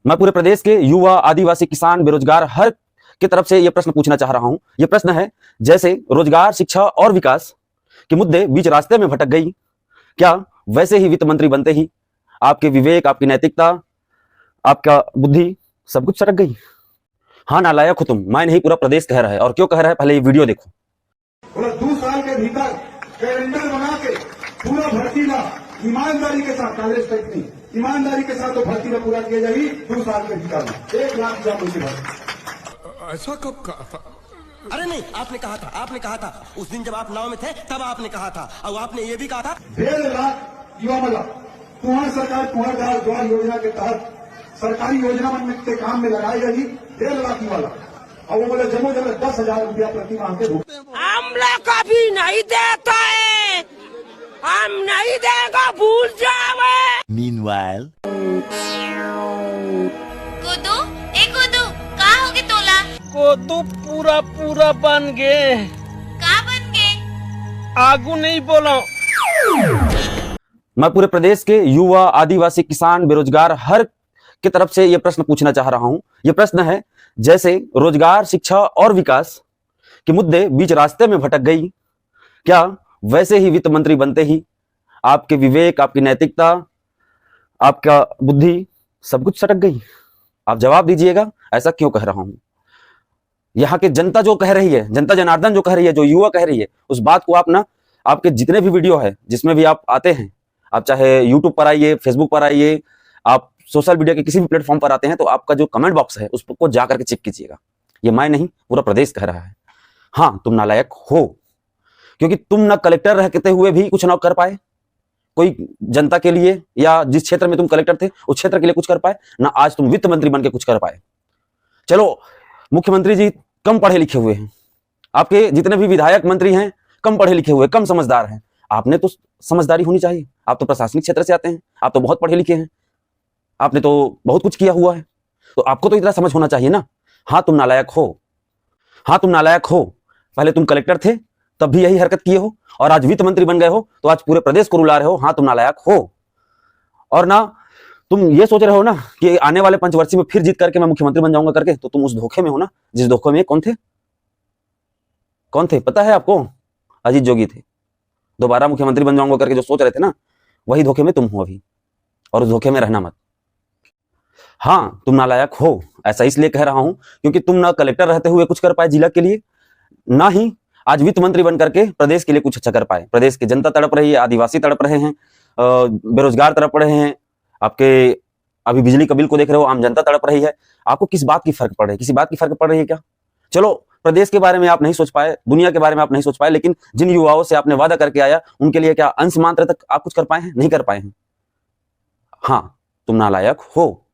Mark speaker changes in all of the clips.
Speaker 1: मैं पूरे प्रदेश के युवा, आदिवासी, किसान, बेरोजगार हर की तरफ से यह प्रश्न पूछना चाह रहा हूं। यह प्रश्न है, जैसे रोजगार, शिक्षा और विकास के मुद्दे बीच रास्ते में भटक गई, क्या वैसे ही वित्त मंत्री बनते ही आपके विवेक, आपकी नैतिकता, आपका बुद्धि सब कुछ सटक गई? हाँ नालायक हो तुम, मैं नहीं पूरा प्रदेश कह रहा है। और क्यों कह रहा है, पहले ये वीडियो देखो।
Speaker 2: बोला 2 साल के भीतर कैलेंडर बना के पूरा भर्ती का ईमानदारी के साथ, कांग्रेस का इतनी ईमानदारी के साथ तो भर्ती में पूरा किया जाएगी 2 साल के भीतर में 1 लाख जॉब की भर्ती।
Speaker 3: ऐसा कब कहा था?
Speaker 4: अरे नहीं, आपने कहा था उस दिन जब आप नाव में थे तब आपने कहा था, और आपने ये भी कहा था
Speaker 2: 1.5 लाख युवा मतलब तुम्हारी सरकार तुम्हारे द्वार योजना के तहत सरकारी योजना में के काम में लगाई जाएगी 1.5 लाख युवा। और वो बोले जम्मू जगह 10,000 रुपया प्रति माह के रूप
Speaker 5: हमला कभी नहीं देता है, हम नहीं देगा, भूल जावे।
Speaker 4: Meanwhile,
Speaker 6: कूदू ए कूदू का होगे तोला
Speaker 5: कोदू पूरा पूरा बन गए,
Speaker 6: का बन गए
Speaker 5: आगू नहीं बोलो।
Speaker 1: मैं पूरे प्रदेश के युवा, आदिवासी, किसान, बेरोजगार हर की तरफ से यह प्रश्न पूछना चाह रहा हूं। यह प्रश्न है, जैसे रोजगार, शिक्षा और विकास के मुद्दे बीच रास्ते में भटक गई, क्या वैसे ही वित्त मंत्री बनते ही आपके विवेक, आपकी नैतिकता, आपका बुद्धि सब कुछ सटक गई? आप जवाब दीजिएगा, ऐसा क्यों कह रहा हूं। यहाँ की जनता जो कह रही है, जनता जनार्दन जो कह रही है, जो युवा कह रही है, उस बात को आप ना, आपके जितने भी वीडियो है, जिसमें भी आप आते हैं, आप चाहे यूट्यूब पर आइए, फेसबुक पर आइए, आप सोशल मीडिया के किसी भी प्लेटफॉर्म पर आते हैं, तो आपका जो कमेंट बॉक्स है उसको जाकर के चेक कीजिएगा। ये मैं नहीं, पूरा प्रदेश कह रहा है। हाँ तुम नालायक हो, क्योंकि तुम ना कलेक्टर रहते हुए भी कुछ ना कर पाए कोई जनता के लिए, या जिस क्षेत्र में तुम कलेक्टर थे उस क्षेत्र के लिए कुछ कर पाए ना। आज तुम वित्त मंत्री बन के कुछ कर पाए। चलो मुख्यमंत्री जी कम पढ़े लिखे हुए हैं, आपके जितने भी विधायक मंत्री हैं कम पढ़े लिखे हुए, कम समझदार हैं। आपने तो समझदारी होनी चाहिए, आप तो प्रशासनिक क्षेत्र से आते हैं, आप तो बहुत पढ़े लिखे हैं, आपने तो बहुत कुछ किया हुआ है, तो आपको तो इतना समझ होना चाहिए ना। हाँ तुम नालायक हो, हाँ तुम नालायक हो। पहले तुम कलेक्टर थे तब भी यही हरकत किए हो, और आज वित्त मंत्री बन गए हो तो आज पूरे प्रदेश को रुला रहे हो। हाँ तुम नालायक हो। और ना तुम ये सोच रहे हो ना कि आने वाले पंचवर्षीय में फिर जीत करके मैं मुख्यमंत्री बन जाऊंगा करके, तो तुम उस धोखे में हो ना, जिस धोखे में कौन थे पता है आपको? अजीत जोगी थे। दोबारा मुख्यमंत्री बन जाऊंगा करके जो सोच रहे थे ना, वही धोखे में तुम हो अभी, और उस धोखे में रहना मत। हाँ तुम नालायक हो, ऐसा इसलिए कह रहा हूं क्योंकि तुम ना कलेक्टर रहते हुए कुछ कर पाए जिला के लिए, ना ही आज वित्त मंत्री बन करके प्रदेश के लिए कुछ अच्छा कर पाए। प्रदेश की जनता तड़प रही है, आदिवासी तड़प रहे हैं, बेरोजगार तड़प रहे हैं, आपके अभी बिजली का बिल को देख रहे हो, आम जनता तड़प रही है। आपको किस बात की फर्क पड़ रही है? किसी बात की फर्क पड़ रही है क्या? चलो प्रदेश के बारे में आप नहीं सोच पाए, दुनिया के बारे में आप नहीं सोच पाए, लेकिन जिन युवाओं से आपने वादा करके आया उनके लिए क्या अंश मात्र तक आप कुछ कर पाए हैं? नहीं कर पाए हैं। हाँ तुम नालायक हो,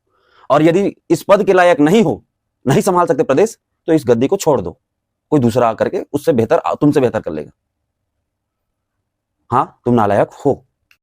Speaker 1: और यदि इस पद के लायक नहीं हो, नहीं संभाल सकते प्रदेश, तो इस गद्दी को छोड़ दो, कोई दूसरा आकर के उससे बेहतर, तुमसे बेहतर कर लेगा। हाँ तुम नालायक हो।